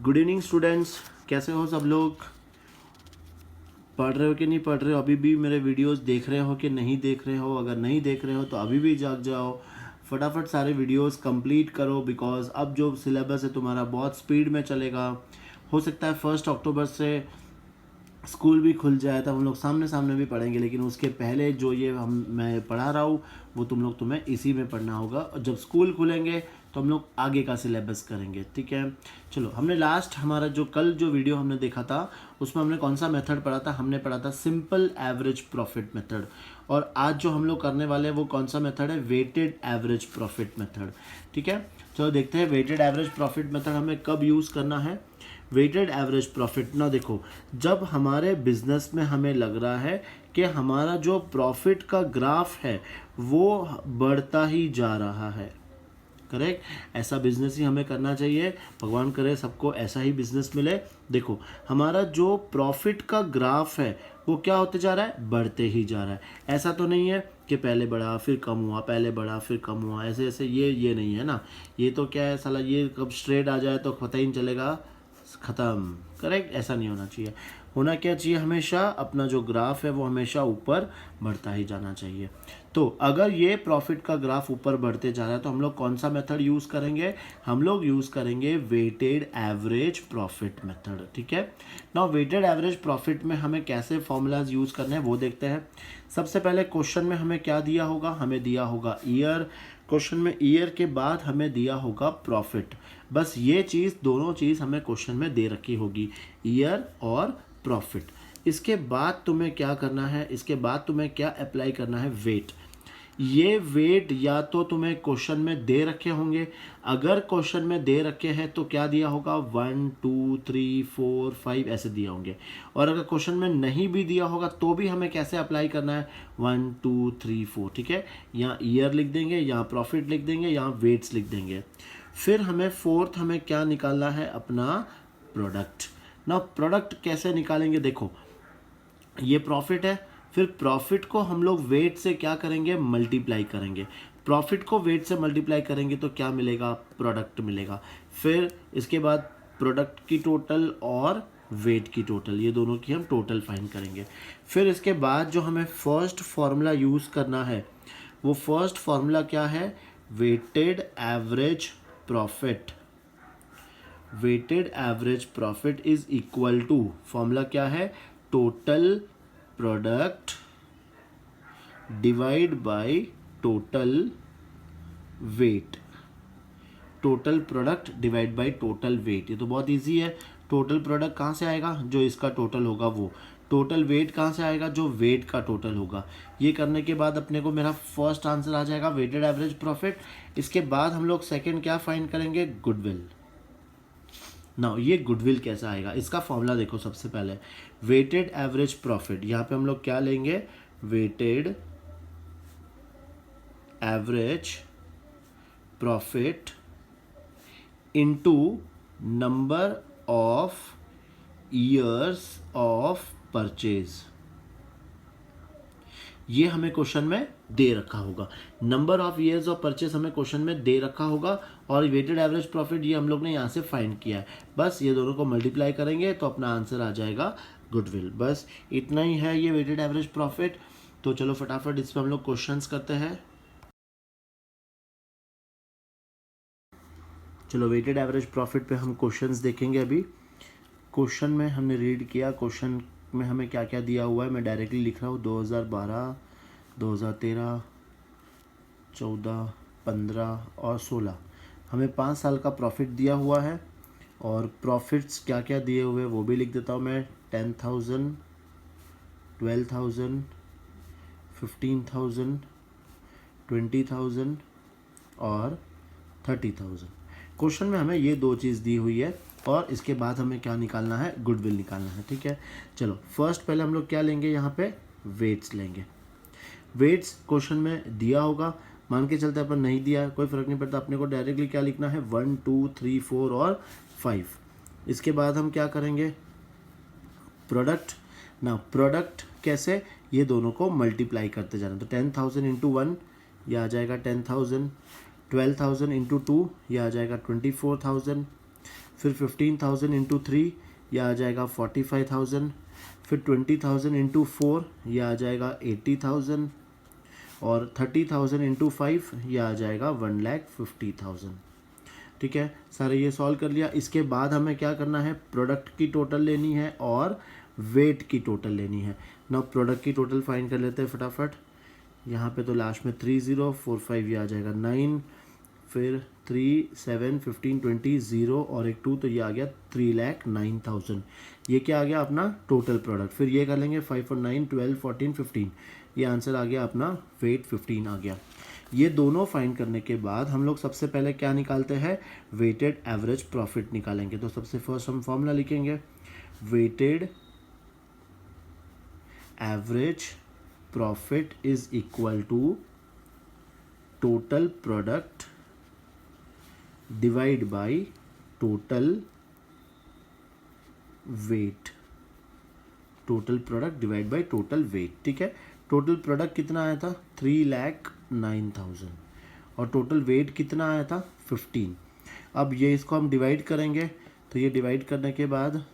Good evening students, कैसे हो सब लोग? पढ़ रहे हो कि नहीं पढ़ रहे हो? अभी भी मेरे वीडियोस देख रहे हो कि नहीं देख रहे हो? अगर नहीं देख रहे हो तो अभी भी जाग जाओ, फटाफट सारे वीडियोस कंप्लीट करो, बिकॉज अब जो सिलेबस है तुम्हारा बहुत स्पीड में चलेगा। हो सकता है 1 अक्टूबर से स्कूल भी खुल जाए तब हम लोग सामने सामने भी पढ़ेंगे, लेकिन उसके पहले जो ये मैं पढ़ा रहा हूँ वो तुम्हें इसी में पढ़ना होगा, और जब स्कूल खुलेंगे तो हम लोग आगे का सिलेबस करेंगे। ठीक है, चलो। हमने लास्ट हमारा कल जो वीडियो हमने देखा था उसमें हमने कौन सा मेथड पढ़ा था? हमने पढ़ा था सिंपल एवरेज प्रॉफिट मेथड। और आज जो हम लोग करने वाले हैं वो कौन सा मेथड है? Weighted average profit method. ठीक है, चलो देखते हैं वेटेड एवरेज प्रॉफिट मेथड हमें कब यूज़ करना है। वेटेड एवरेज प्रॉफिट ना, देखो, जब हमारे बिजनेस में हमें लग रहा है कि हमारा जो प्रॉफिट का ग्राफ है वो बढ़ता ही जा रहा है, करेक्ट, ऐसा बिजनेस ही हमें करना चाहिए। भगवान करे सबको ऐसा ही बिजनेस मिले। देखो, हमारा जो प्रॉफिट का ग्राफ है वो क्या होते जा रहा है? बढ़ते ही जा रहा है। ऐसा तो नहीं है कि पहले बढ़ा फिर कम हुआ, पहले बढ़ा फिर कम हुआ, ऐसे ऐसे ये नहीं है ना। ये तो क्या है साला, ये कब स्ट्रेट आ जाए तो पता ही नहीं चलेगा, ख़त्म। करेक्ट, ऐसा नहीं होना चाहिए। होना क्या चाहिए? हमेशा अपना जो ग्राफ है वो हमेशा ऊपर बढ़ता ही जाना चाहिए। तो अगर ये प्रॉफिट का ग्राफ ऊपर बढ़ते जा रहा है तो हम लोग कौन सा मेथड यूज़ करेंगे? हम लोग यूज़ करेंगे वेटेड एवरेज प्रॉफिट मेथड। ठीक है, नाउ वेटेड एवरेज प्रॉफिट में हमें कैसे फॉर्मूलाज यूज़ करने हैं वो देखते हैं। सबसे पहले क्वेश्चन में हमें क्या दिया होगा? हमें दिया होगा ईयर। क्वेश्चन में ईयर के बाद हमें दिया होगा प्रॉफिट। बस ये चीज़, दोनों चीज़ हमें क्वेश्चन में दे रखी होगी, ईयर और प्रॉफिट। इसके बाद तुम्हें क्या करना है? इसके बाद तुम्हें क्या अप्लाई करना है? वेट। ये वेट या तो तुम्हें क्वेश्चन में दे रखे होंगे। अगर क्वेश्चन में दे रखे हैं तो क्या दिया होगा? 1 2 3 4 5 ऐसे दिए होंगे। और अगर क्वेश्चन में नहीं भी दिया होगा तो भी हमें कैसे अप्लाई करना है? 1 2 3 4। ठीक है, यहाँ ईयर लिख देंगे, यहाँ प्रॉफिट लिख देंगे, यहाँ वेट्स लिख देंगे। फिर हमें फोर्थ हमें क्या निकालना है? अपना प्रोडक्ट। ना, प्रोडक्ट कैसे निकालेंगे? देखो, ये प्रॉफिट है, फिर प्रॉफिट को हम लोग वेट से क्या करेंगे? मल्टीप्लाई करेंगे। प्रॉफिट को वेट से मल्टीप्लाई करेंगे तो क्या मिलेगा? प्रोडक्ट मिलेगा। फिर इसके बाद प्रोडक्ट की टोटल और वेट की टोटल, ये दोनों की हम टोटल फाइंड करेंगे। फिर इसके बाद जो हमें फर्स्ट फॉर्मूला यूज़ करना है वो फर्स्ट फॉर्मूला क्या है? Weighted average profit. Weighted average profit is equal to, formula क्या है? Total product divide by total weight. Total product divide by total weight, ये तो बहुत इजी है। टोटल प्रोडक्ट कहाँ से आएगा? जो इसका टोटल होगा वो। टोटल वेट कहाँ से आएगा? जो वेट का टोटल होगा। ये करने के बाद अपने को मेरा फर्स्ट आंसर आ जाएगा वेटेड एवरेज प्रॉफिट। इसके बाद हम लोग सेकेंड क्या फाइंड करेंगे? गुडविल। नाउ ये गुडविल कैसा आएगा? इसका फॉर्मूला देखो, सबसे पहले वेटेड एवरेज प्रॉफिट, यहाँ पे हम लोग क्या लेंगे? Weighted average profit into number of years of purchase. ये हमें क्वेश्चन में दे रखा होगा। Number of years of purchase हमें क्वेश्चन में दे रखा होगा, और वेटेड एवरेज प्रॉफिट ये हम लोग ने यहाँ से फाइंड किया है। बस ये दोनों को मल्टीप्लाई करेंगे तो अपना आंसर आ जाएगा गुडविल। बस इतना ही है ये वेटेड एवरेज प्रॉफिट। तो चलो फटाफट इस पर हम लोग क्वेश्चंस करते हैं। चलो, वेटेड एवरेज प्रॉफिट पे हम क्वेश्चंस देखेंगे। अभी क्वेश्चन में हमने रीड किया, क्वेश्चन में हमें क्या क्या दिया हुआ है मैं डायरेक्टली लिख रहा हूँ। 2012, 2013, 14, 15 और 16 हमें 5 साल का प्रॉफिट दिया हुआ है। और प्रॉफिट्स क्या क्या दिए हुए वो भी लिख देता हूँ मैं। 10,000, 12,000, 15,000, 20,000 और 30,000। क्वेश्चन में हमें ये दो चीज़ दी हुई है, और इसके बाद हमें क्या निकालना है? गुडविल निकालना है। ठीक है, चलो फर्स्ट पहले हम लोग क्या लेंगे? यहाँ पे वेट्स लेंगे। वेट्स क्वेश्चन में दिया होगा, मान के चलते अपन नहीं दिया है कोई फ़र्क नहीं पड़ता, अपने को डायरेक्टली क्या लिखना है? 1 2 3 4 और 5। इसके बाद हम क्या करेंगे? प्रोडक्ट। ना, प्रोडक्ट कैसे? ये दोनों को मल्टीप्लाई करते जाना। तो 10,000 इंटू 1 ये आ जाएगा 10,000, 12,000 इंटू 2 ये आ जाएगा 24,000, फिर 15,000 इंटू 3 यह आ जाएगा 45,000, फिर 20,000 इंटू 4 यह आ जाएगा 80,000, और 30,000 इंटू 5 यह आ जाएगा 1,50,000। ठीक है, सारे ये सॉल्व कर लिया। इसके बाद हमें क्या करना है, प्रोडक्ट की टोटल लेनी है और वेट की टोटल लेनी है। ना प्रोडक्ट की टोटल फाइंड कर लेते हैं फटाफट। यहाँ पे तो लास्ट में 3 0 4 5 ये आ जाएगा 9, फिर 3 7 15 20 0 और एक 2, तो ये आ गया 3,09,000। ये क्या आ गया अपना टोटल प्रोडक्ट। फिर ये कर लेंगे 5 और 9 12 14 15, ये आंसर आ गया अपना वेट 15 आ गया। ये दोनों फाइंड करने के बाद हम लोग सबसे पहले क्या निकालते हैं, वेटेड एवरेज प्रॉफिट निकालेंगे। तो सबसे फर्स्ट हम फॉर्मूला लिखेंगे, weighted average profit is equal to total product divide by total weight. Total product divide by total weight. ठीक है, टोटल प्रोडक्ट कितना आया था 3,09,000 और टोटल वेट कितना आया था 15। अब ये इसको हम डिवाइड करेंगे, तो ये डिवाइड करने के बाद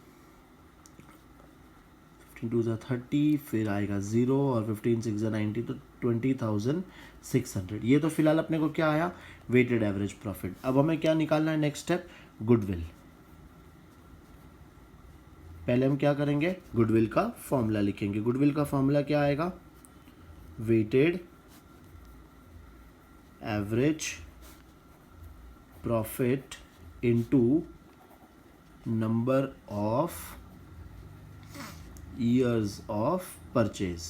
15 2 30, फिर आएगा 0 और 15 6 90, तो 20,600। ये तो फिलहाल अपने को क्या आया, वेटेड एवरेज प्रॉफिट। अब हमें क्या निकालना है, नेक्स्ट स्टेप गुडविल। पहले हम क्या करेंगे, गुडविल का फॉर्मूला लिखेंगे। गुडविल का फॉर्मूला क्या आएगा, weighted average profit into number of years of purchase.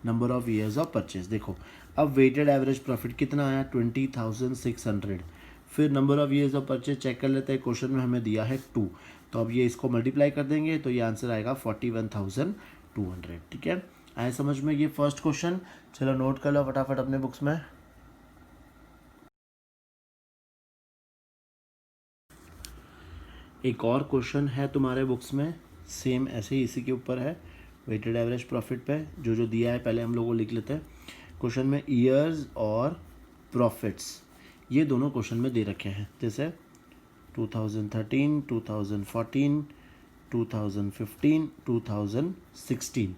Number of years of purchase. देखो अब वेटेड एवरेज प्रॉफिट कितना आया 20,600। फिर number of years of purchase check कर लेते हैं, क्वेश्चन में हमें दिया है 2, तो अब ये इसको मल्टीप्लाई कर देंगे तो ये आंसर आएगा 41,200। ठीक है, आए समझ में ये फर्स्ट क्वेश्चन। चलो नोट कर लो फटाफट अपने बुक्स में। एक और क्वेश्चन है तुम्हारे बुक्स में, सेम ऐसे ही इसी के ऊपर है, वेटेड एवरेज प्रॉफिट पे जो जो दिया है पहले हम लोग वो लिख लेते हैं। क्वेश्चन में ईयर्स और प्रॉफिट्स ये दोनों क्वेश्चन में दे रखे हैं, जैसे 2013 2014 2015 2016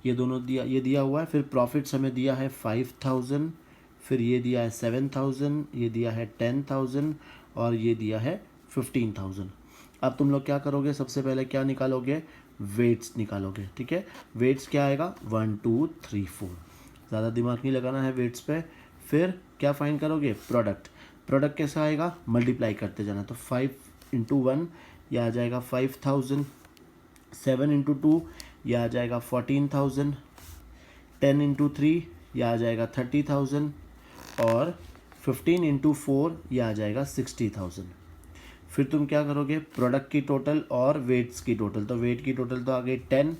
ये दोनों ये दिया हुआ है। फिर प्रॉफिट्स हमें दिया है 5,000, फिर ये दिया है 7,000, ये दिया है 10,000 और ये दिया है 15,000। अब तुम लोग क्या करोगे, सबसे पहले क्या निकालोगे, वेट्स निकालोगे। ठीक है, वेट्स क्या आएगा 1 2 3 4, ज़्यादा दिमाग नहीं लगाना है वेट्स पे। फिर क्या फाइंड करोगे, प्रोडक्ट। प्रोडक्ट कैसा आएगा, मल्टीप्लाई करते जाना, तो 5 इंटू 1 यह आ जाएगा 5,000, 7 इंटू 2 यह आ जाएगा 14,000, 10 इंटू 3 यह आ जाएगा 30,000 और 15 इंटू 4 यह आ जाएगा 60,000। फिर तुम क्या करोगे, प्रोडक्ट की टोटल और वेट्स की टोटल। तो वेट की टोटल तो आ गई 10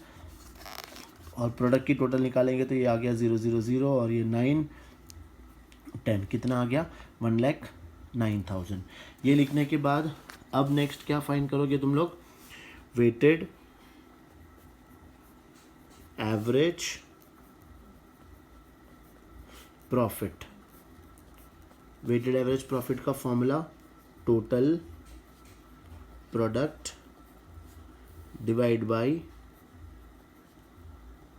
और प्रोडक्ट की टोटल निकालेंगे तो ये आ गया 000 और ये 9 10, कितना आ गया 1,09,000। ये लिखने के बाद अब नेक्स्ट क्या फाइंड करोगे तुम लोग, weighted average profit. Weighted average profit का formula total product divide by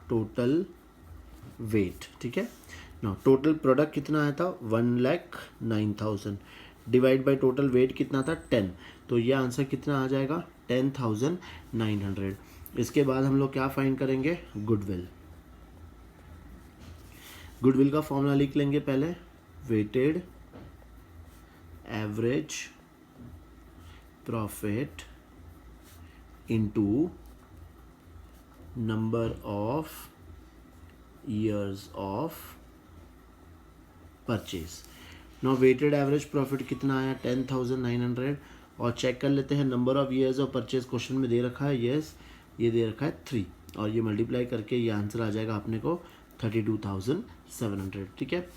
total weight. ठीक है, ना टोटल प्रोडक्ट कितना आया था 1,09,000 डिवाइड बाय टोटल वेट कितना था 10, तो ये आंसर कितना आ जाएगा 10,900। इसके बाद हम लोग क्या फाइंड करेंगे, गुडविल। गुडविल का फॉर्मूला लिख लेंगे पहले, weighted average profit into number of years of purchase. No weighted average profit कितना आया 10,900 और चेक कर लेते हैं number of years of purchase question में दे रखा है, यस ये दे रखा है 3 और ये मल्टीप्लाई करके ये आंसर आ जाएगा अपने को 32,700। ठीक है,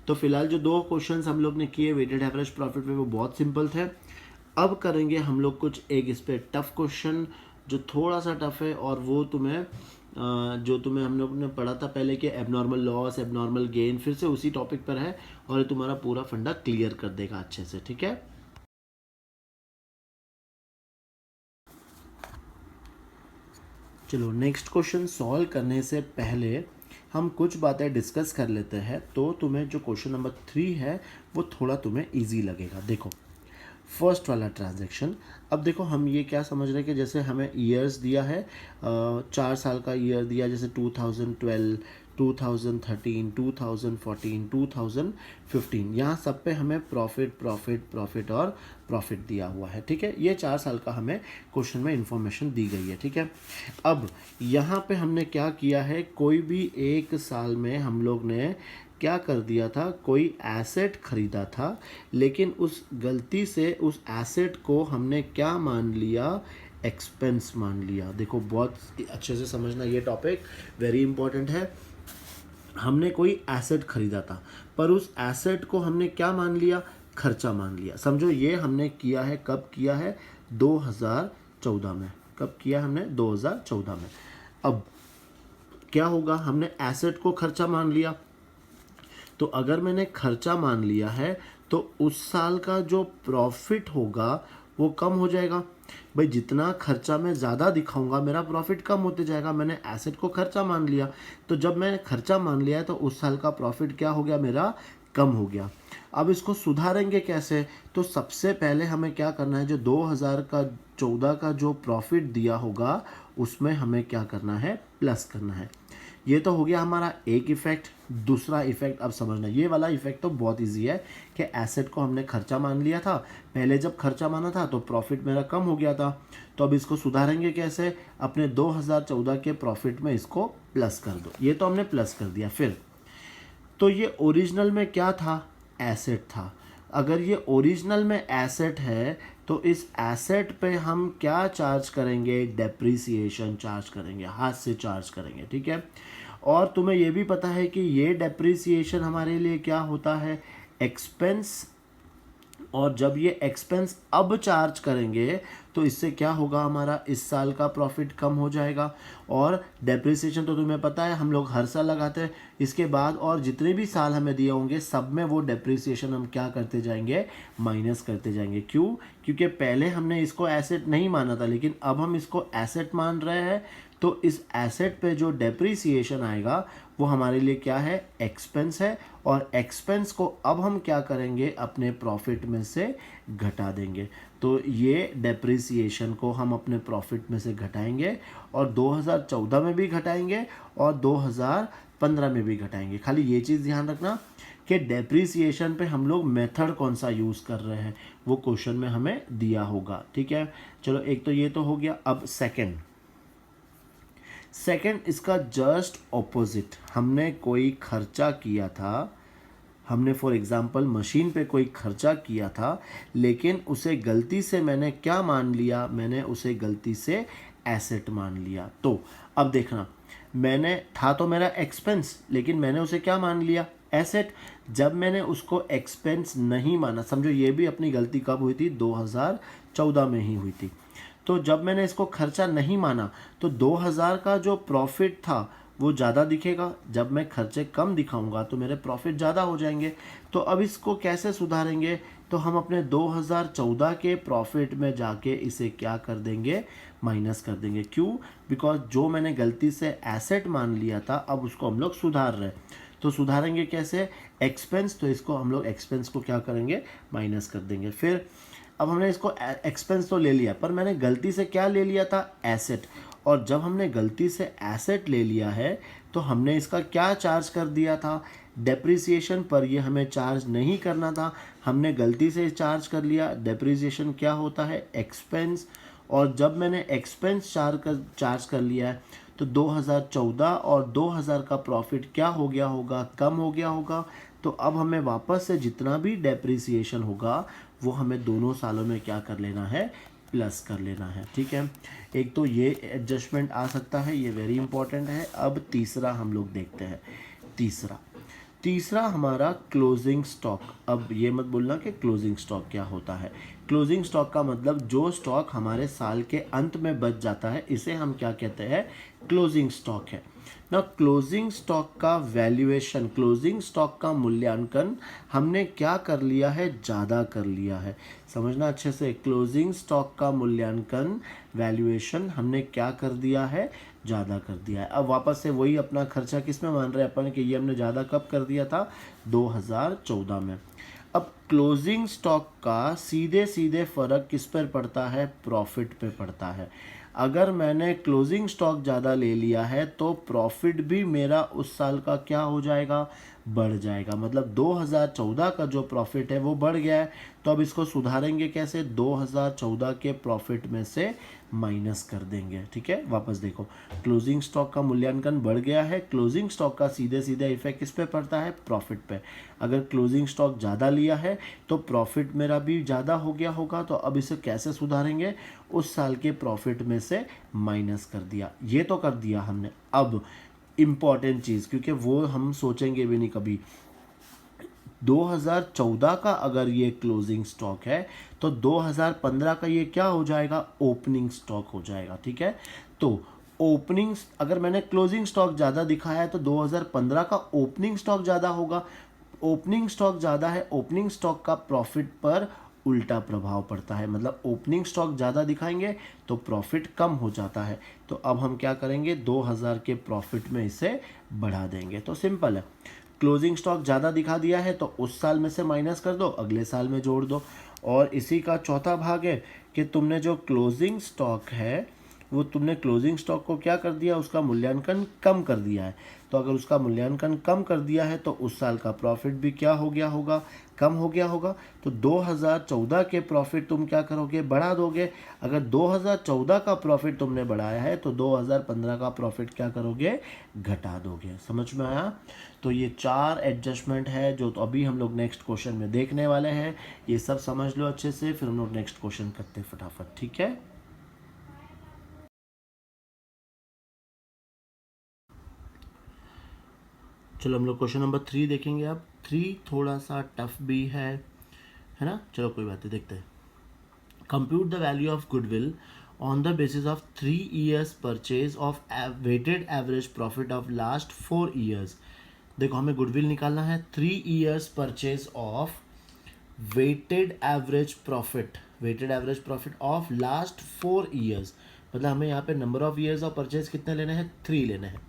तो फिलहाल जो दो क्वेश्चंस हम लोग ने किए वेटेड एवरेज प्रॉफिट पे वो बहुत सिंपल थे। अब करेंगे हम लोग कुछ एक इस पे टफ क्वेश्चन जो थोड़ा सा टफ है और वो तुम्हें जो तुम्हें हम लोग ने पढ़ा था पहले कि एबनॉर्मल लॉस एबनॉर्मल गेन फिर से उसी टॉपिक पर है और ये तुम्हारा पूरा फंडा क्लियर कर देगा अच्छे से। ठीक है। चलो नेक्स्ट क्वेश्चन सॉल्व करने से पहले हम कुछ बातें डिस्कस कर लेते हैं, तो तुम्हें जो क्वेश्चन नंबर 3 है वो थोड़ा तुम्हें इजी लगेगा। देखो फर्स्ट वाला ट्रांजैक्शन, अब देखो हम ये क्या समझ रहे हैं कि जैसे हमें ईयर्स दिया है, 4 साल का ईयर दिया, जैसे 2012, 2013, 2014, 2015, यहाँ सब पे हमें प्रॉफिट प्रॉफिट प्रॉफिट और प्रॉफिट दिया हुआ है। ठीक है, ये 4 साल का हमें क्वेश्चन में इंफॉर्मेशन दी गई है। ठीक है, अब यहाँ पे हमने क्या किया है, कोई भी एक साल में हम लोग ने क्या कर दिया था, कोई एसेट खरीदा था, लेकिन उस गलती से उस एसेट को हमने क्या मान लिया, एक्सपेंस मान लिया। देखो बहुत अच्छे से समझना, ये टॉपिक वेरी इंपॉर्टेंट है। हमने कोई एसेट खरीदा था, पर उस एसेट को हमने क्या मान लिया, खर्चा मान लिया। समझो ये हमने किया है, कब किया है, 2014 में। कब किया हमने, 2014 में। अब क्या होगा, हमने एसेट को खर्चा मान लिया, तो अगर मैंने खर्चा मान लिया है तो उस साल का जो प्रॉफिट होगा वो कम हो जाएगा। भाई जितना खर्चा मैं ज़्यादा दिखाऊंगा मेरा प्रॉफिट कम होते जाएगा। मैंने एसेट को खर्चा मान लिया, तो जब मैंने खर्चा मान लिया है तो उस साल का प्रॉफिट क्या हो गया, मेरा कम हो गया। अब इसको सुधारेंगे कैसे, तो सबसे पहले हमें क्या करना है, जो 2014 का जो प्रॉफिट दिया होगा उसमें हमें क्या करना है, प्लस करना है। ये तो हो गया हमारा एक इफेक्ट। दूसरा इफेक्ट अब समझना, ये वाला इफेक्ट तो बहुत इजी है कि एसेट को हमने खर्चा मान लिया था, पहले जब खर्चा माना था तो प्रॉफिट मेरा कम हो गया था। तो अब इसको सुधारेंगे कैसे, अपने 2014 के प्रॉफिट में इसको प्लस कर दो। ये तो हमने प्लस कर दिया। फिर तो ये ओरिजिनल में क्या था, एसेट था। अगर ये ओरिजिनल में एसेट है तो इस एसेट पे हम क्या चार्ज करेंगे, डेप्रिसिएशन चार्ज करेंगे, हाथ से चार्ज करेंगे। ठीक है, और तुम्हें ये भी पता है कि ये डेप्रिसिएशन हमारे लिए क्या होता है, एक्सपेंस। और जब ये एक्सपेंस अब चार्ज करेंगे तो इससे क्या होगा, हमारा इस साल का प्रॉफिट कम हो जाएगा। और डेप्रिसिएशन तो तुम्हें पता है हम लोग हर साल लगाते हैं, इसके बाद और जितने भी साल हमें दिए होंगे सब में वो डेप्रिसिएशन हम क्या करते जाएंगे, माइनस करते जाएंगे। क्यों, क्योंकि पहले हमने इसको एसेट नहीं माना था, लेकिन अब हम इसको एसेट मान रहे हैं, तो इस एसेट पे जो डेप्रिसिएशन आएगा वो हमारे लिए क्या है, एक्सपेंस है। और एक्सपेंस को अब हम क्या करेंगे, अपने प्रॉफिट में से घटा देंगे। तो ये डेप्रिसिएशन को हम अपने प्रॉफिट में से घटाएंगे, और 2014 में भी घटाएंगे और 2015 में भी घटाएंगे। खाली ये चीज़ ध्यान रखना कि डेप्रिसिएशन पे हम लोग मेथड कौन सा यूज़ कर रहे हैं वो क्वेश्चन में हमें दिया होगा। ठीक है, चलो एक तो ये तो हो गया। अब सेकंड इसका जस्ट ऑपोजिट, हमने कोई खर्चा किया था, हमने फॉर एग्जांपल मशीन पे कोई खर्चा किया था, लेकिन उसे गलती से मैंने क्या मान लिया, मैंने उसे गलती से एसेट मान लिया। तो अब देखना, मैंने था तो मेरा एक्सपेंस, लेकिन मैंने उसे क्या मान लिया, एसेट। जब मैंने उसको एक्सपेंस नहीं माना, समझो ये भी अपनी गलती कब हुई थी, 2014 में ही हुई थी। तो जब मैंने इसको खर्चा नहीं माना तो 2000 का जो प्रॉफिट था वो ज़्यादा दिखेगा, जब मैं खर्चे कम दिखाऊंगा तो मेरे प्रॉफिट ज़्यादा हो जाएंगे। तो अब इसको कैसे सुधारेंगे, तो हम अपने 2014 के प्रॉफिट में जाके इसे क्या कर देंगे, माइनस कर देंगे। क्यों, बिकॉज जो मैंने गलती से एसेट मान लिया था अब उसको हम लोग सुधार रहे हैं। तो सुधारेंगे कैसे, एक्सपेंस, तो इसको हम लोग एक्सपेंस को क्या करेंगे, माइनस कर देंगे। फिर अब हमने इसको एक्सपेंस तो ले लिया, पर मैंने गलती से क्या ले लिया था, एसेट। और जब हमने गलती से एसेट ले लिया है तो हमने इसका क्या चार्ज कर दिया था, डेप्रिसिएशन। पर ये हमें चार्ज नहीं करना था, हमने गलती से चार्ज कर लिया। डेप्रिसिएशन क्या होता है, एक्सपेंस। और जब मैंने एक्सपेंस चार्ज कर लिया है तो 2014 और 2000 का प्रॉफिट क्या हो गया होगा, कम हो गया होगा। तो अब हमें वापस से जितना भी डेप्रिसिएशन होगा वो हमें दोनों सालों में क्या कर लेना है, प्लस कर लेना है। ठीक है, एक तो ये एडजस्टमेंट आ सकता है, ये वेरी इंपॉर्टेंट है। अब तीसरा हम लोग देखते हैं। तीसरा हमारा क्लोजिंग स्टॉक। अब ये मत बोलना कि क्लोजिंग स्टॉक क्या होता है। क्लोजिंग स्टॉक का मतलब जो स्टॉक हमारे साल के अंत में बच जाता है, इसे हम क्या कहते हैं, क्लोजिंग स्टॉक है। ना क्लोजिंग स्टॉक का वैल्यूएशन, क्लोजिंग स्टॉक का मूल्यांकन हमने क्या कर लिया है, ज़्यादा कर लिया है। समझना अच्छे से, क्लोजिंग स्टॉक का मूल्यांकन वैल्यूएशन हमने क्या कर दिया है, ज़्यादा कर दिया है। अब वापस से वही अपना खर्चा किस में मान रहे हैं अपन कि ये हमने ज़्यादा कब कर दिया था, 2014 में। अब क्लोजिंग स्टॉक का सीधे सीधे फ़र्क किस पर पड़ता है, प्रॉफिट पे पड़ता है। अगर मैंने क्लोजिंग स्टॉक ज़्यादा ले लिया है तो प्रॉफिट भी मेरा उस साल का क्या हो जाएगा, बढ़ जाएगा। मतलब 2014 का जो प्रॉफिट है वो बढ़ गया है, तो अब इसको सुधारेंगे कैसे, 2014 के प्रॉफिट में से माइनस कर देंगे। ठीक है, वापस देखो, क्लोजिंग स्टॉक का मूल्यांकन बढ़ गया है, क्लोजिंग स्टॉक का सीधे सीधे इफेक्ट किस पे पड़ता है, प्रॉफिट पे। अगर क्लोजिंग स्टॉक ज़्यादा लिया है तो प्रॉफिट मेरा भी ज़्यादा हो गया होगा, तो अब इसे कैसे सुधारेंगे, उस साल के प्रॉफिट में से माइनस कर दिया। ये तो कर दिया हमने। अब इम्पॉर्टेंट चीज़, क्योंकि वो हम सोचेंगे भी नहीं कभी, 2014 का अगर ये क्लोजिंग स्टॉक है तो 2015 का ये क्या हो जाएगा, ओपनिंग स्टॉक हो जाएगा। ठीक है, तो ओपनिंग, अगर मैंने क्लोजिंग स्टॉक ज़्यादा दिखाया है तो 2015 का ओपनिंग स्टॉक ज़्यादा होगा। ओपनिंग स्टॉक ज़्यादा है, ओपनिंग स्टॉक का प्रॉफिट पर उल्टा प्रभाव पड़ता है। मतलब ओपनिंग स्टॉक ज़्यादा दिखाएंगे तो प्रॉफिट कम हो जाता है। तो अब हम क्या करेंगे, 2000 के प्रॉफिट में इसे बढ़ा देंगे। तो सिंपल है, क्लोजिंग स्टॉक ज़्यादा दिखा दिया है तो उस साल में से माइनस कर दो, अगले साल में जोड़ दो। और इसी का चौथा भाग है कि तुमने जो क्लोजिंग स्टॉक है वो तुमने क्लोजिंग स्टॉक को क्या कर दिया, उसका मूल्यांकन कम कर दिया है। तो अगर उसका मूल्यांकन कम कर दिया है तो उस साल का प्रॉफिट भी क्या हो गया होगा, कम हो गया होगा। तो 2014 के प्रॉफिट तुम क्या करोगे, बढ़ा दोगे। अगर 2014 का प्रॉफिट तुमने बढ़ाया है तो 2015 का प्रॉफिट क्या करोगे, घटा दोगे। समझ में आया। तो ये 4 एडजस्टमेंट है जो तो अभी हम लोग नेक्स्ट क्वेश्चन में देखने वाले हैं। ये सब समझ लो अच्छे से, फिर हम लोग नेक्स्ट क्वेश्चन करते हैं फटाफट। ठीक है, चलो हम लोग क्वेश्चन नंबर 3 देखेंगे। अब 3 थोड़ा सा टफ भी है ना। चलो कोई बात नहीं, देखते हैं। Compute the value of goodwill on the basis of 3 years purchase of weighted average profit of last 4 years। देखो हमें गुडविल निकालना है, 3 years purchase of weighted average profit of last 4 years। मतलब हमें यहाँ पे number of years of purchase कितने लेने हैं, 3 लेने हैं।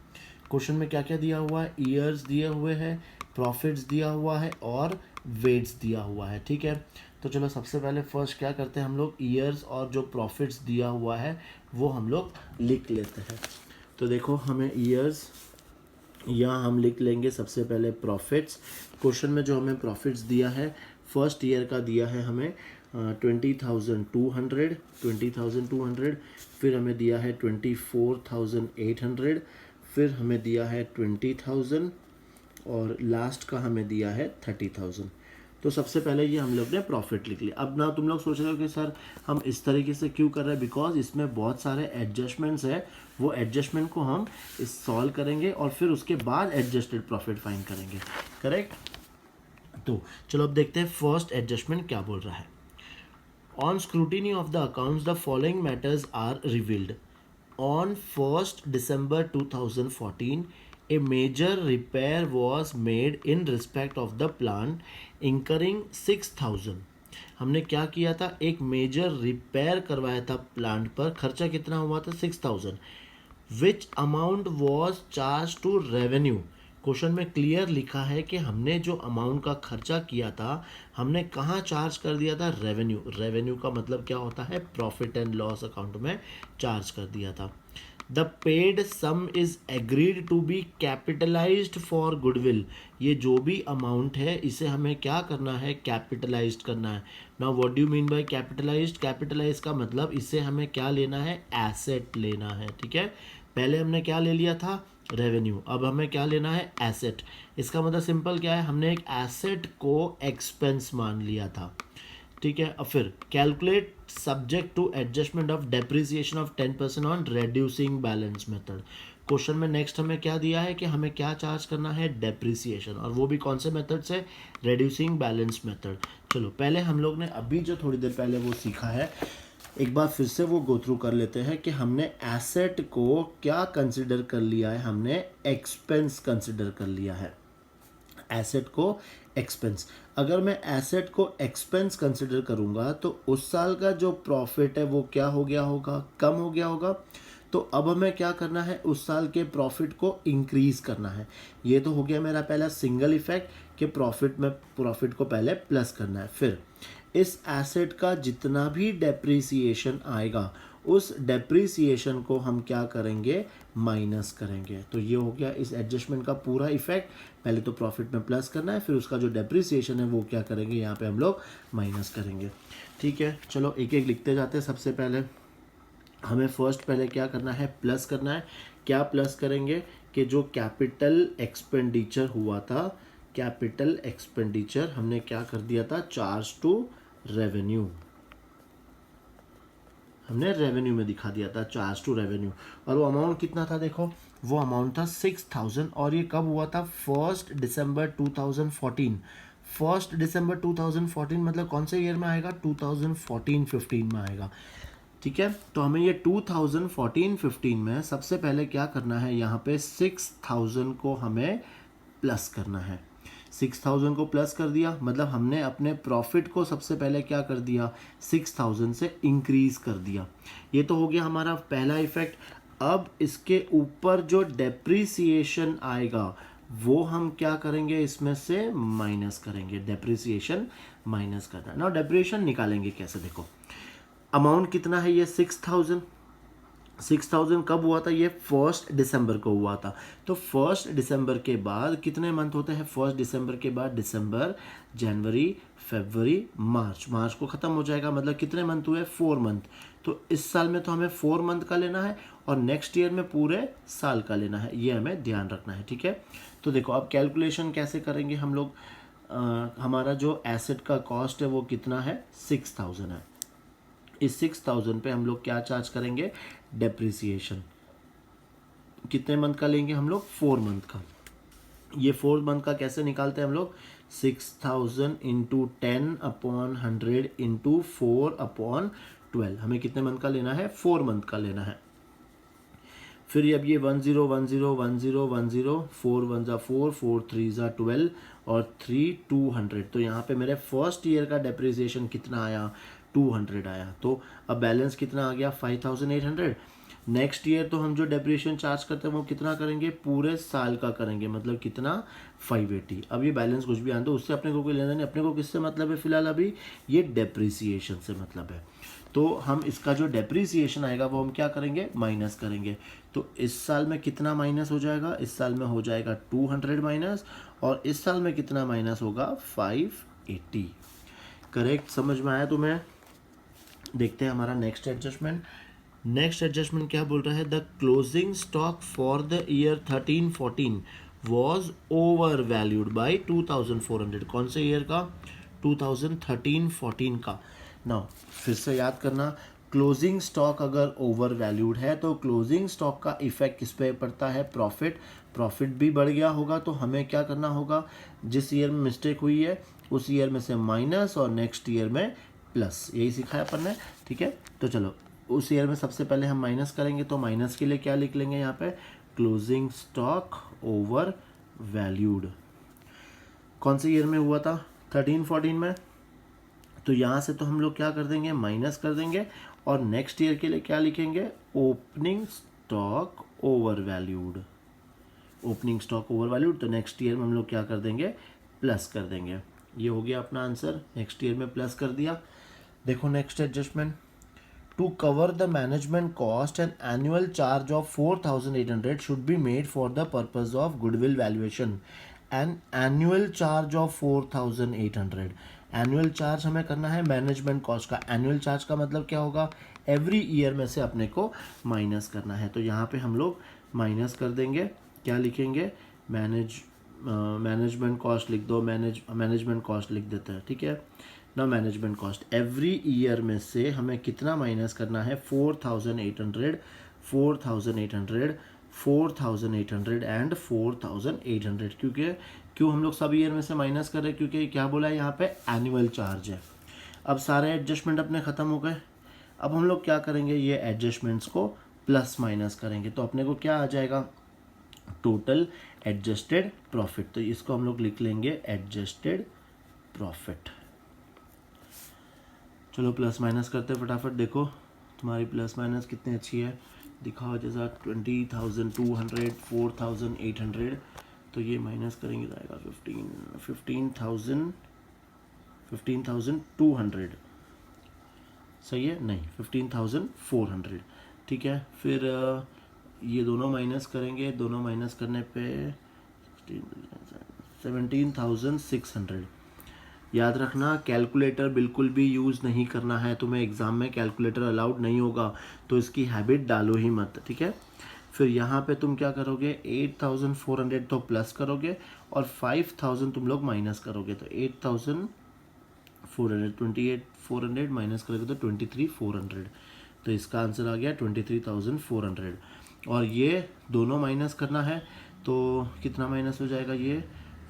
क्वेश्चन में क्या क्या दिया हुआ है, ईयर्स दिए हुए हैं, प्रॉफिट्स दिया हुआ है और वेट्स दिया हुआ है। ठीक है, तो चलो सबसे पहले फर्स्ट क्या करते हैं हम लोग, ईयर्स और जो प्रॉफिट्स दिया हुआ है वो हम लोग लिख लेते हैं। तो देखो हमें ईयर्स, यहाँ हम लिख लेंगे सबसे पहले प्रॉफिट्स। क्वेश्चन में जो हमें प्रॉफिट्स दिया है, फर्स्ट ईयर का दिया है हमें 20,200, फिर हमें दिया है 24,800, फिर हमें दिया है 20,000 और लास्ट का हमें दिया है 30,000। तो सबसे पहले ये हम लोग ने प्रॉफिट लिख लिया। अब ना तुम लोग सोच रहे हो कि सर हम इस तरीके से क्यों कर रहे हैं, बिकॉज इसमें बहुत सारे एडजस्टमेंट्स है, वो एडजस्टमेंट को हम इस सॉल्व करेंगे और फिर उसके बाद एडजस्टेड प्रॉफिट फाइंड करेंगे। करेक्ट, तो चलो अब देखते हैं फर्स्ट एडजस्टमेंट क्या बोल रहा है। On scrutiny of the accounts the following matters are revealed. On 1st December 2014, a major repair was made in respect of the plant, incurring 6,000। हमने क्या किया था, एक मेजर रिपेयर करवाया था प्लांट पर, खर्चा कितना हुआ था, 6,000। Which amount was charge to revenue. Question में क्लियर लिखा है कि हमने जो अमाउंट का खर्चा किया था हमने कहाँ चार्ज कर दिया था, रेवेन्यू। रेवेन्यू का मतलब क्या होता है, प्रॉफिट एंड लॉस अकाउंट में चार्ज कर दिया था। The paid sum is agreed to be capitalised for goodwill. ये जो भी अमाउंट है इसे हमें क्या करना है, कैपिटलाइज्ड करना है। Now what do you mean by capitalised, capitalise का मतलब इससे हमें क्या लेना है, एसेट लेना है। ठीक है, पहले हमने क्या ले लिया था, रेवेन्यू, अब हमें क्या लेना है, एसेट। इसका मतलब सिंपल क्या है, हमने एक एसेट को एक्सपेंस मान लिया था। ठीक है, अब फिर calculate subject to adjustment of depreciation of 10% on reducing balance method. Question में नेक्स्ट हमें क्या दिया है कि हमें क्या चार्ज करना है, डेप्रिसिएशन, और वो भी कौन से मेथड से, रेड्यूसिंग बैलेंस मेथड। चलो पहले हम लोग ने अभी जो थोड़ी देर पहले वो सीखा है एक बार फिर से वो गो थ्रू कर लेते हैं कि हमने एसेट को क्या कंसिडर कर लिया है, हमने एक्सपेंस कंसिडर कर लिया है, एसेट को एक्सपेंस। अगर मैं एसेट को एक्सपेंस कंसिडर करूंगा तो उस साल का जो प्रॉफिट है वो क्या हो गया होगा, कम हो गया होगा। तो अब हमें क्या करना है, उस साल के प्रॉफिट को इंक्रीज करना है। ये तो हो गया मेरा पहला सिंगल इफेक्ट कि प्रॉफिट को पहले प्लस करना है। फिर इस एसेट का जितना भी डेप्रिसिएशन आएगा उस डेप्रिसिएशन को हम क्या करेंगे, माइनस करेंगे। तो ये हो गया इस एडजस्टमेंट का पूरा इफेक्ट। पहले तो प्रॉफिट में प्लस करना है, फिर उसका जो डेप्रिसिएशन है वो क्या करेंगे, यहाँ पे हम लोग माइनस करेंगे। ठीक है, चलो एक एक लिखते जाते हैं। सबसे पहले हमें फर्स्ट पहले क्या करना है, प्लस करना है। क्या प्लस करेंगे कि जो कैपिटल एक्सपेंडिचर हुआ था, कैपिटल एक्सपेंडिचर हमने क्या कर दिया था, चार्ज टू रेवेन्यू, हमने रेवेन्यू में दिखा दिया था, चार्ज टू रेवेन्यू। और वो अमाउंट कितना था, देखो वो अमाउंट था 6000। और ये कब हुआ था, 1 दिसंबर 2014। 1 दिसंबर 2014 मतलब कौन से ईयर में आएगा, 2014-15 में आएगा। ठीक है, तो हमें ये 2014-15 में सबसे पहले क्या करना है, यहाँ पे 6000 को हमें प्लस करना है। 6000 को प्लस कर दिया मतलब हमने अपने प्रॉफिट को सबसे पहले क्या कर दिया, 6000 से इंक्रीज कर दिया। ये तो हो गया हमारा पहला इफेक्ट। अब इसके ऊपर जो डेप्रिसिएशन आएगा वो हम क्या करेंगे, इसमें से माइनस करेंगे। डेप्रिसिएशन माइनस करना है ना। डेप्रिसिएशन निकालेंगे कैसे, देखो अमाउंट कितना है, ये 6000 कब हुआ था, ये 1 दिसंबर को हुआ था। तो 1 दिसंबर के बाद कितने मंथ होते हैं, 1 दिसंबर के बाद दिसंबर, जनवरी, फरवरी, मार्च को ख़त्म हो जाएगा। मतलब कितने मंथ हुए, 4 मंथ। तो इस साल में तो हमें 4 मंथ का लेना है और नेक्स्ट ईयर में पूरे साल का लेना है, ये हमें ध्यान रखना है। ठीक है, तो देखो अब कैलकुलेशन कैसे करेंगे हम लोग। हमारा जो एसेट का कॉस्ट है वो कितना है, 6000 है। इस 6000 पे हम लोग क्या चार्ज करेंगे, डेप्रिसिएशन। कितने मंथ का लेंगे हम लोग, 4 मंथ का। ये 4 मंथ का कैसे निकालते हैं हम लोग, 6000 इंटू 10/100 इंटू 4/12। हमें कितने मंथ का लेना है, 4 मंथ का लेना है। फिर अब ये 10 10 10 10 4 1 जा 4 4 3 जा 12 और 3 200। तो यहाँ पे मेरे फर्स्ट ईयर का डेप्रिसिएशन कितना आया, 200 आया। तो अब बैलेंस कितना आ गया, 5800। नेक्स्ट ईयर तो हम जो डेप्रिसिएशन चार्ज करते हैं वो कितना करेंगे, पूरे साल का करेंगे, मतलब कितना, 580। अब ये बैलेंस कुछ भी आना तो उससे अपने को कोई लेना नहीं, अपने को किससे मतलब है फिलहाल, अभी ये डेप्रिसिएशन से मतलब है। तो हम इसका जो डेप्रिसिएशन आएगा वो हम क्या करेंगे, माइनस करेंगे। तो इस साल में कितना माइनस हो जाएगा, इस साल में हो जाएगा 200 माइनस, और इस साल में कितना माइनस होगा, 580। करेक्ट, समझ में आया तुम्हें। देखते हैं हमारा नेक्स्ट एडजस्टमेंट। नेक्स्ट एडजस्टमेंट क्या बोल रहा है, the closing stock for the year 13-14 was over valued by 2400। कौन से ईयर का, 2013-14 का। ना फिर से याद करना, क्लोजिंग स्टॉक अगर ओवर वैल्यूड है तो क्लोजिंग स्टॉक का इफेक्ट किस पे पड़ता है, प्रॉफिट भी बढ़ गया होगा। तो हमें क्या करना होगा, जिस ईयर में मिस्टेक हुई है उस ईयर में से माइनस और नेक्स्ट ईयर में प्लस, यही सिखाया अपन ने। ठीक है, तो चलो उस ईयर में सबसे पहले हम माइनस करेंगे। तो माइनस के लिए क्या लिख लेंगे यहाँ पे, क्लोजिंग स्टॉक ओवर वैल्यूड। कौन से ईयर में हुआ था, 13-14 में। तो यहाँ से तो हम लोग क्या कर देंगे, माइनस कर देंगे। और नेक्स्ट ईयर के लिए क्या लिखेंगे, opening stock over valued. Opening stock over valued, तो नेक्स्ट ईयर में हम लोग क्या कर देंगे, प्लस कर देंगे। ये हो गया अपना आंसर, नेक्स्ट ईयर में प्लस कर दिया। देखो next adjustment, to cover the management cost and annual charge of 4800 should be made for the purpose of goodwill valuation. And annual charge of 4800, annual charge हमें करना है मैनेजमेंट कॉस्ट का। Annual charge का मतलब क्या होगा, एवरी ईयर में से अपने को माइनस करना है। तो यहाँ पे हम लोग माइनस कर देंगे, क्या लिखेंगे, मैनेजमेंट कॉस्ट लिख दो, मैनेजमेंट कॉस्ट लिख देते हैं। ठीक है ना, मैनेजमेंट कॉस्ट एवरी ईयर में से हमें कितना माइनस करना है, 4800 एंड 4800। क्यों हम लोग सब ईयर में से माइनस कर रहे हैं, क्योंकि क्या बोला है यहाँ पे, एनुअल चार्ज है। अब सारे एडजस्टमेंट अपने ख़त्म हो गए। अब हम लोग क्या करेंगे, ये एडजस्टमेंट्स को प्लस माइनस करेंगे तो अपने को क्या आ जाएगा, टोटल एडजस्टेड प्रॉफिट। तो इसको हम लोग लिख लेंगे एडजस्टेड प्रॉफिट। चलो प्लस माइनस करते हैं फटाफट। देखो तुम्हारी प्लस माइनस कितनी अच्छी है, दिखाओ जैसा 20,200, 4,800, तो ये माइनस करेंगे तो आएगा 15,200, सही है, नहीं 15,400, ठीक है। फिर ये दोनों माइनस करेंगे, दोनों माइनस करने पे 17,600। याद रखना कैलकुलेटर बिल्कुल भी यूज़ नहीं करना है तुम्हें, एग्ज़ाम में कैलकुलेटर अलाउड नहीं होगा, तो इसकी हैबिट डालो ही मत, ठीक है। फिर यहाँ पे तुम क्या करोगे, 8,400 तो प्लस करोगे और 5,000 तुम लोग माइनस करोगे, तो 8,400, 28,400 माइनस करोगे तो 23,400, तो इसका आंसर आ गया 23,400। और ये दोनों माइनस करना है तो कितना माइनस हो जाएगा, ये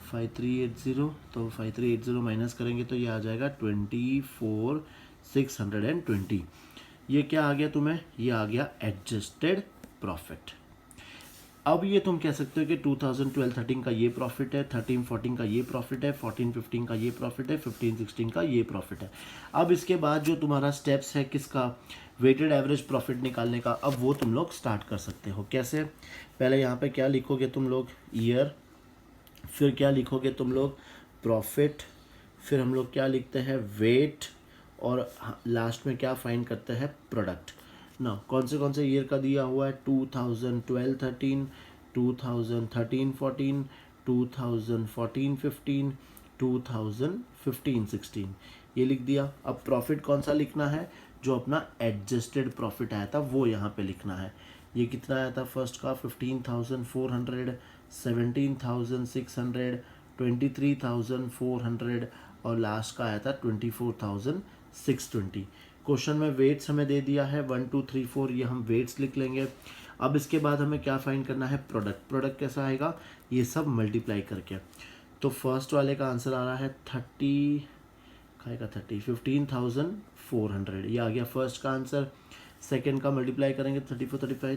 5380, तो 5380 माइनस करेंगे तो ये आ जाएगा 24,620। ये क्या आ गया तुम्हें, ये आ गया एडजस्टेड प्रॉफिट। अब ये तुम कह सकते हो कि 2012-13 का ये प्रॉफिट है, 13-14 का ये प्रॉफिट है, 14-15 का ये प्रॉफिट है, 15-16 का ये प्रॉफिट है। अब इसके बाद जो तुम्हारा स्टेप्स है किसका, वेटेड एवरेज प्रॉफिट निकालने का, अब वो तुम लोग स्टार्ट कर सकते हो। कैसे, पहले यहाँ पे क्या लिखोगे तुम लोग, ईयर, फिर क्या लिखोगे तुम लोग, प्रॉफिट, फिर हम लोग क्या लिखते हैं, वेट, और लास्ट में क्या फाइंड करते हैं, प्रोडक्ट ना। कौन से ईयर का दिया हुआ है, 2012-13, 2013-14, 2014-15, 2015-16, ये लिख दिया। अब प्रॉफिट कौन सा लिखना है, जो अपना एडजस्टेड प्रॉफिट आया था वो यहाँ पे लिखना है। ये कितना आया था, फर्स्ट का 15,400, 17,600, 23,400 और लास्ट का आया था 24,620। क्वेश्चन में वेट्स हमें दे दिया है 1 2 3 4, ये हम वेट्स लिख लेंगे। अब इसके बाद हमें क्या फाइंड करना है, प्रोडक्ट। प्रोडक्ट कैसा आएगा, ये सब मल्टीप्लाई करके। तो फर्स्ट वाले का आंसर आ रहा है 15,400, ये आ गया फर्स्ट का आंसर। सेकंड का मल्टीप्लाई करेंगे 34 35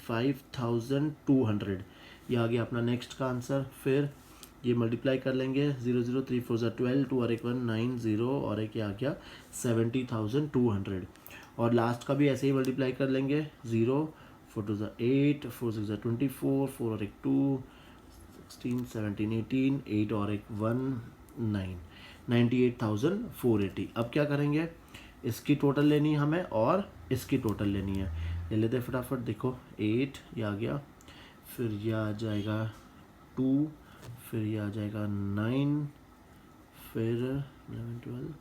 35,200, ये आ गया अपना नेक्स्ट का आंसर। फिर ये मल्टीप्लाई कर लेंगे, 0 0 3 4 12, 2 और एक 1 9 0 और एक ये आ गया 70,200। और लास्ट का भी ऐसे ही मल्टीप्लाई कर लेंगे, 0 4 2 8, 4 6 24, 4 और एक 2 16 17 18, 8 और एक 1 9, 98,480। अब क्या करेंगे, इसकी टोटल लेनी है हमें और इसकी टोटल लेनी है, ले लेते हैं फटाफट। देखो 8 ये आ गया, फिर यह आ जाएगा 2, फिर ये आ जाएगा 9, फिर 11 12,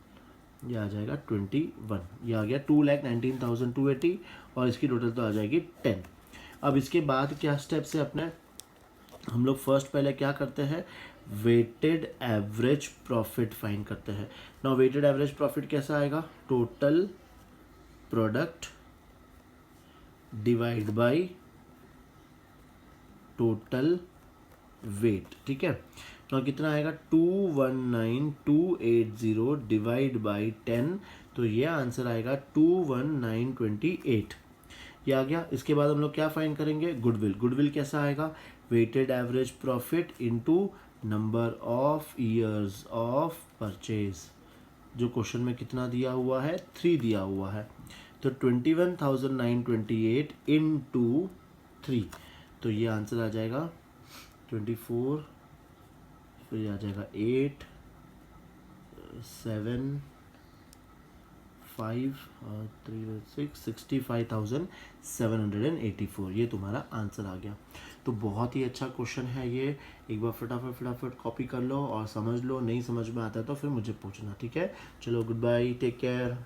ये आ जाएगा 21, ये आ गया 2,19,280 और इसकी टोटल तो आ जाएगी 10। अब इसके बाद क्या स्टेप्स है अपने, हम लोग फर्स्ट पहले क्या करते हैं, वेटेड एवरेज प्रॉफिट फाइंड करते हैं। नाउ वेटेड एवरेज प्रॉफिट कैसा आएगा, total product divide by total weight, ठीक है। तो कितना आएगा, 219,280 डिवाइड बाई 10, तो ये आंसर आएगा 21928, ये आ गया। इसके बाद हम लोग क्या फाइंड करेंगे, गुडविल। गुडविल कैसा आएगा, weighted average profit into number of years of purchase, जो क्वेश्चन में कितना दिया हुआ है, 3 दिया हुआ है, तो 21,928 इनटू 3, तो ये आंसर आ जाएगा 24, फिर आ जाएगा 8 7 5 और 3 6, 65,784, ये तुम्हारा आंसर आ गया। तो बहुत ही अच्छा क्वेश्चन है ये, एक बार फटाफट कॉपी कर लो और समझ लो, नहीं समझ में आता है तो फिर मुझे पूछना, ठीक है। चलो गुड बाय, टेक केयर।